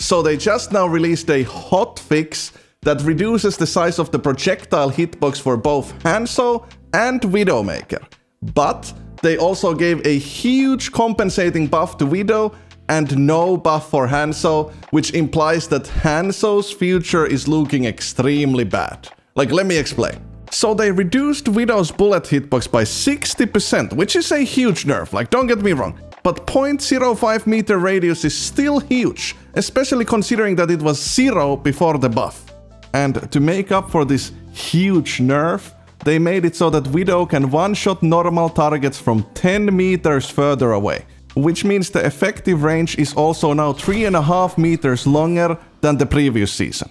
So they just now released a hotfix that reduces the size of the projectile hitbox for both Hanzo and Widowmaker. But they also gave a huge compensating buff to Widow and no buff for Hanzo, which implies that Hanzo's future is looking extremely bad. Like, let me explain. So they reduced Widow's bullet hitbox by 60%, which is a huge nerf, like, don't get me wrong. But 0.05 meter radius is still huge, especially considering that it was 0 before the buff. And to make up for this huge nerf, they made it so that Widow can one-shot normal targets from 10 meters further away, which means the effective range is also now 3.5 meters longer than the previous season.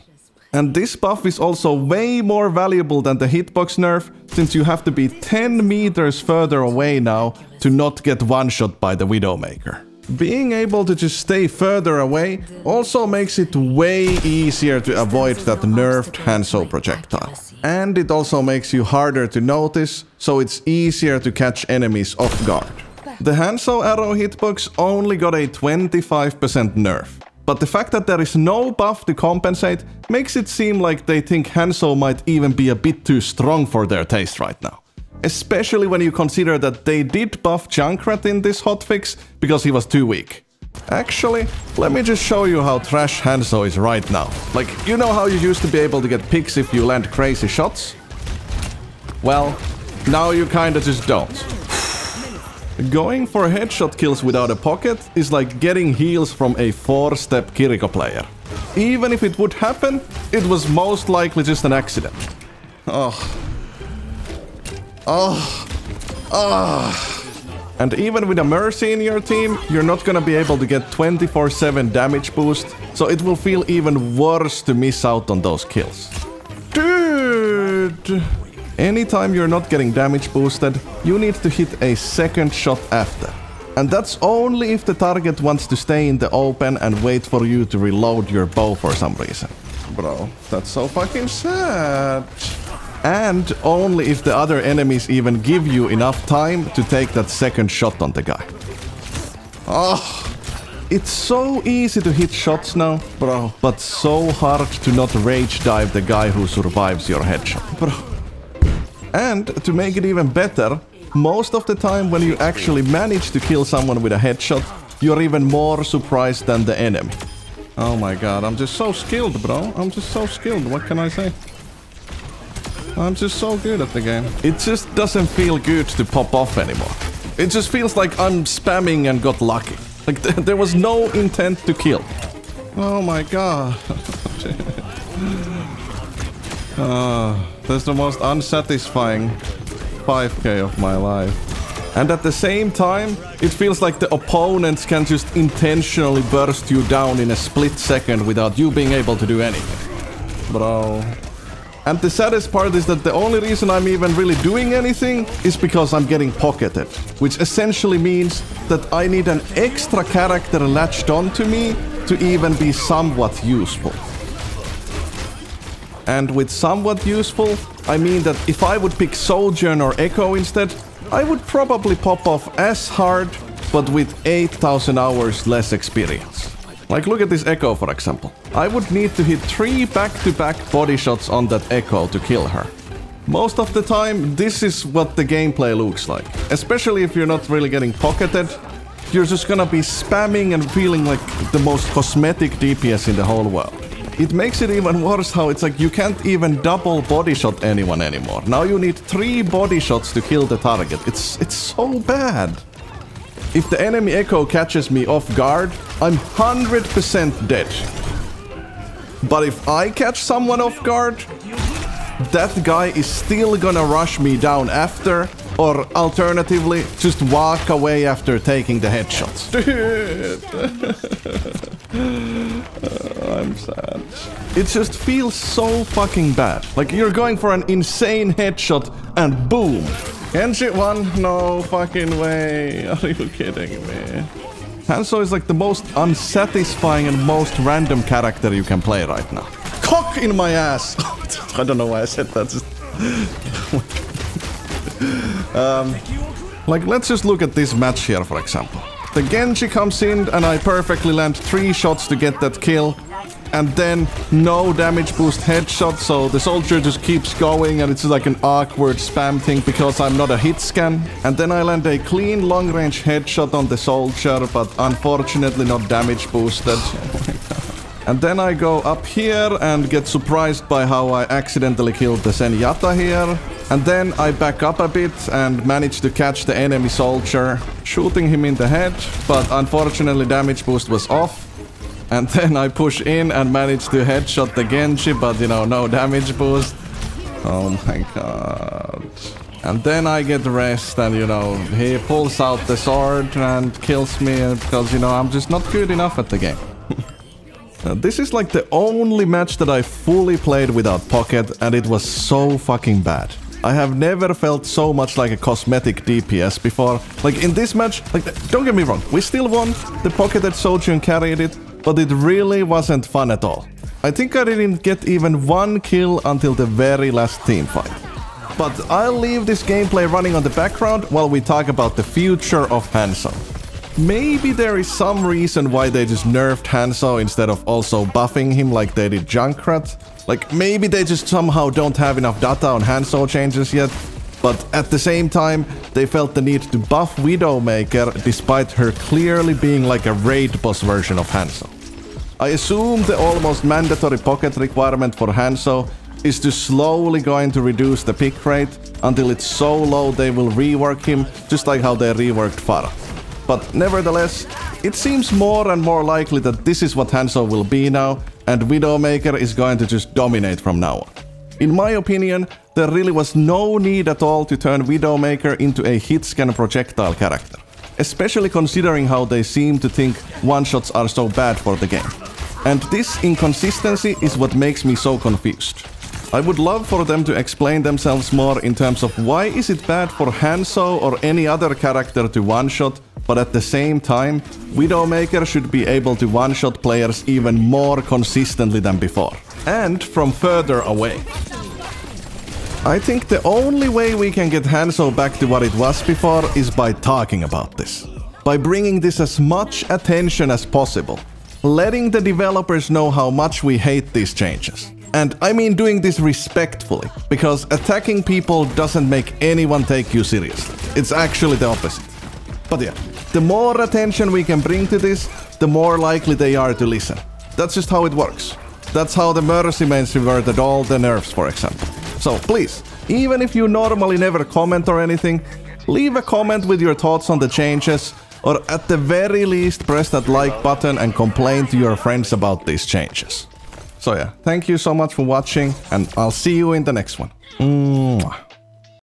And this buff is also way more valuable than the hitbox nerf, since you have to be 10 meters further away now to not get one-shot by the Widowmaker. Being able to just stay further away also makes it way easier to avoid that nerfed Hanzo projectile. And it also makes you harder to notice, so it's easier to catch enemies off guard. The Hanzo arrow hitbox only got a 25% nerf. But the fact that there is no buff to compensate makes it seem like they think Hanzo might even be a bit too strong for their taste right now. Especially when you consider that they did buff Junkrat in this hotfix because he was too weak. Actually, let me just show you how trash Hanzo is right now. Like, you know how you used to be able to get picks if you land crazy shots? Well, now you kinda just don't. Going for headshot kills without a pocket is like getting heals from a 4-step Kiriko player. Even if it would happen, it was most likely just an accident. And even with a Mercy in your team, you're not gonna be able to get 24/7 damage boost, so it will feel even worse to miss out on those kills. Dude! Anytime you're not getting damage boosted, you need to hit a second shot after. And that's only if the target wants to stay in the open and wait for you to reload your bow for some reason. Bro, that's so fucking sad. And only if the other enemies even give you enough time to take that second shot on the guy. It's so easy to hit shots now, bro, but so hard to not rage dive the guy who survives your headshot, bro. And to make it even better, most of the time when you actually manage to kill someone with a headshot, you're even more surprised than the enemy. Oh my god, I'm just so skilled, bro. I'm just so skilled, what can I say? I'm just so good at the game. It just doesn't feel good to pop off anymore. It just feels like I'm spamming and got lucky. Like there was no intent to kill. Oh my god. That's the most unsatisfying 5k of my life. And at the same time, it feels like the opponents can just intentionally burst you down in a split second without you being able to do anything. Bro. And the saddest part is that the only reason I'm even really doing anything is because I'm getting pocketed. Which essentially means that I need an extra character latched onto me to even be somewhat useful. And with somewhat useful, I mean that if I would pick Sojourn or Echo instead, I would probably pop off as hard, but with 8,000 hours less experience. Like, look at this Echo, for example. I would need to hit 3 back-to-back body shots on that Echo to kill her. Most of the time, this is what the gameplay looks like. Especially if you're not really getting pocketed, you're just gonna be spamming and feeling like the most cosmetic DPS in the whole world. It makes it even worse how it's like you can't even double body shot anyone anymore. Now you need 3 body shots to kill the target. It's so bad. If the enemy Echo catches me off guard, I'm 100% dead. But if I catch someone off guard, that guy is still gonna rush me down after, or alternatively, just walk away after taking the headshots. Dude. I'm sad. It just feels so fucking bad. Like you're going for an insane headshot and boom. Genji won? No fucking way. Are you kidding me? Hanzo is like the most unsatisfying and most random character you can play right now. Cock in my ass! I don't know why I said that. Like, let's just look at this match here, for example. The Genji comes in and I perfectly land 3 shots to get that kill. And then no damage boost headshot, so the soldier just keeps going and it's like an awkward spam thing because I'm not a hit scan. And then I land a clean long range headshot on the soldier, but unfortunately not damage boosted. And then I go up here and get surprised by how I accidentally killed the Zenyatta here. And then I back up a bit and manage to catch the enemy soldier, shooting him in the head, but unfortunately damage boost was off. And then I push in and manage to headshot the Genji, but you know, no damage boost. Oh my god. And then I get rest and you know, he pulls out the sword and kills me because you know, I'm just not good enough at the game. This is like the only match that I fully played without Pocket and it was so fucking bad. I have never felt so much like a cosmetic DPS before. Like in this match, like don't get me wrong, we still won, the pocketed Sojun carried it, but it really wasn't fun at all. I think I didn't get even 1 kill until the very last team fight. But I'll leave this gameplay running on the background while we talk about the future of Hanzo. Maybe there is some reason why they just nerfed Hanzo instead of also buffing him like they did Junkrat. Like maybe they just somehow don't have enough data on Hanzo changes yet. But at the same time, they felt the need to buff Widowmaker despite her clearly being like a raid boss version of Hanzo. I assume the almost mandatory pocket requirement for Hanzo is to slowly going to reduce the pick rate until it's so low they will rework him, just like how they reworked Pharah. But nevertheless, it seems more and more likely that this is what Hanzo will be now, and Widowmaker is going to just dominate from now on. In my opinion, there really was no need at all to turn Widowmaker into a hit-scan projectile character, especially considering how they seem to think one-shots are so bad for the game. And this inconsistency is what makes me so confused. I would love for them to explain themselves more in terms of why is it bad for Hanzo or any other character to one-shot, but at the same time, Widowmaker should be able to one-shot players even more consistently than before, and from further away. I think the only way we can get Hanzo back to what it was before is by talking about this. By bringing this as much attention as possible. Letting the developers know how much we hate these changes. And I mean doing this respectfully, because attacking people doesn't make anyone take you seriously. It's actually the opposite. But yeah, the more attention we can bring to this, the more likely they are to listen. That's just how it works. That's how the Mercy mains reverted all the nerfs, for example. So please, even if you normally never comment or anything, leave a comment with your thoughts on the changes, or at the very least press that like button and complain to your friends about these changes. So yeah, thank you so much for watching, and I'll see you in the next one.